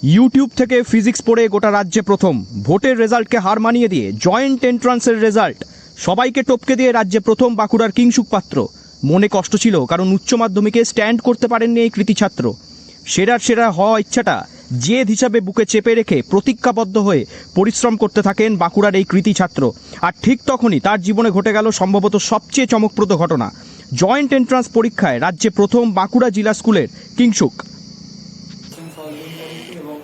YouTube থেকে physics পড়ে গোটা রাজ্যে প্রথম, ভোটের রেজাল্টকে হার মানিয়ে দিয়ে জয়েন্ট এন্ট্রান্সের রেজাল্ট সবাইকে টপকে দিয়ে রাজ্যে প্রথম বাঁকুড়ার কিংসুক পাত্র। মনে কষ্ট ছিল, কারণ উচ্চ মাধ্যমিকে স্ট্যান্ড করতে পারেননি এই কৃতি ছাত্র। সেরার সেরা হওয়া ইচ্ছাটা জেদ হিসাবে বুকে চেপে রেখে প্রতিজ্ঞাবদ্ধ হয়ে পরিশ্রম করতে থাকেন বাঁকুড়ার এই কৃতি ছাত্র। আর ঠিক তখনই তার জীবনে ঘটে গেল সম্ভবত সবচেয়ে চমকপ্রদ ঘটনা। জয়েন্ট এন্ট্রান্স পরীক্ষায় রাজ্যে প্রথম বাঁকুড়া জেলা স্কুলের কিংসুক। এবং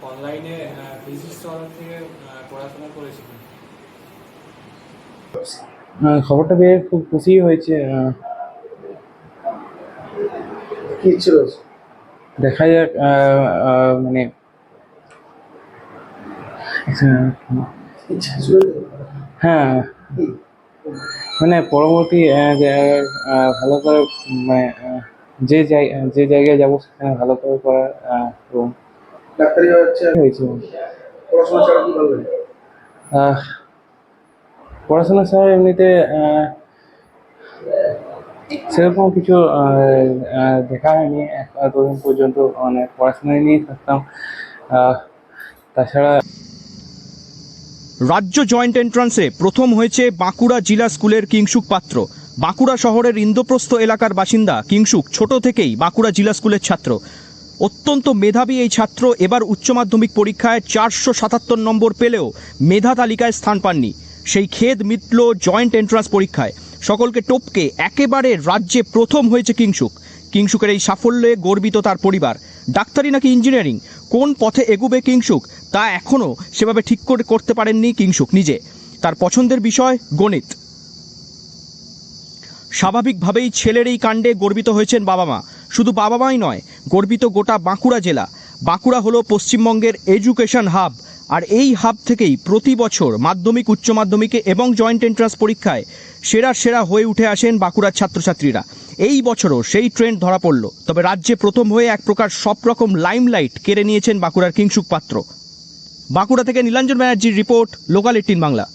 অনলাইনে ফিজিক্স থেকে পড়াশোনা করেছিলাম। খবরটা পেয়ে খুব খুশি হয়েছে। কি ছিল দেখা যাক, মানে ইচ্ছা ছিল? হ্যাঁ, মানে পরবর্তী ভালো করে, মানে যে জায়গায় যাবো সেখানে ভালো করে করার এবং ডাক্তারি হচ্ছে হয়েছে। পড়াশোনা ছাড়া কি ভালো লাগে? পড়াশোনা ছাড়া এমনিতে সেরকম কিছু দেখা হয়নি এতদিন পর্যন্ত, মানে পড়াশোনা নিয়েই থাকতাম। তাছাড়া রাজ্য জয়েন্ট এন্ট্রান্সে প্রথম হয়েছে বাঁকুড়া জেলা স্কুলের কিংসুক পাত্র। বাঁকুড়া শহরের ইন্দ্রপ্রস্থ এলাকার বাসিন্দা কিংসুক ছোট থেকেই বাঁকুড়া জেলা স্কুলের ছাত্র। অত্যন্ত মেধাবী এই ছাত্র এবার উচ্চ মাধ্যমিক পরীক্ষায় 477 নম্বর পেলেও মেধা তালিকায় স্থান পাননি। সেই খেদ মিটল জয়েন্ট এন্ট্রান্স পরীক্ষায়। সকলকে টপকে একেবারে রাজ্যে প্রথম হয়েছে কিংসুক। কিংসুকের এই সাফল্যে গর্বিত তার পরিবার। ডাক্তারি নাকি ইঞ্জিনিয়ারিং, কোন পথে এগুবে কিংসুক তা এখনও সেভাবে ঠিক করতে পারেননি কিংসুক নিজে। তার পছন্দের বিষয় গণিত। স্বাভাবিকভাবেই ছেলের এই কাণ্ডে গর্বিত হয়েছেন বাবা মা। শুধু বাবা মাই নয়, গর্বিত গোটা বাঁকুড়া জেলা। বাঁকুড়া হলো পশ্চিমবঙ্গের এডুকেশন হাব, আর এই হাব থেকেই প্রতি বছর মাধ্যমিক, উচ্চ মাধ্যমিকে এবং জয়েন্ট এন্ট্রান্স পরীক্ষায় সেরা হয়ে উঠে আসেন বাঁকুড়ার ছাত্রছাত্রীরা। এই বছরও সেই ট্রেন্ড ধরা পড়ল। তবে রাজ্যে প্রথম হয়ে এক প্রকার সব রকম লাইমলাইট কেড়ে নিয়েছেন বাঁকুড়ার কিংসুক পাত্র। বাঁকুড়া থেকে নীলাঞ্জন ব্যানার্জির রিপোর্ট, লোকাল 18 বাংলা।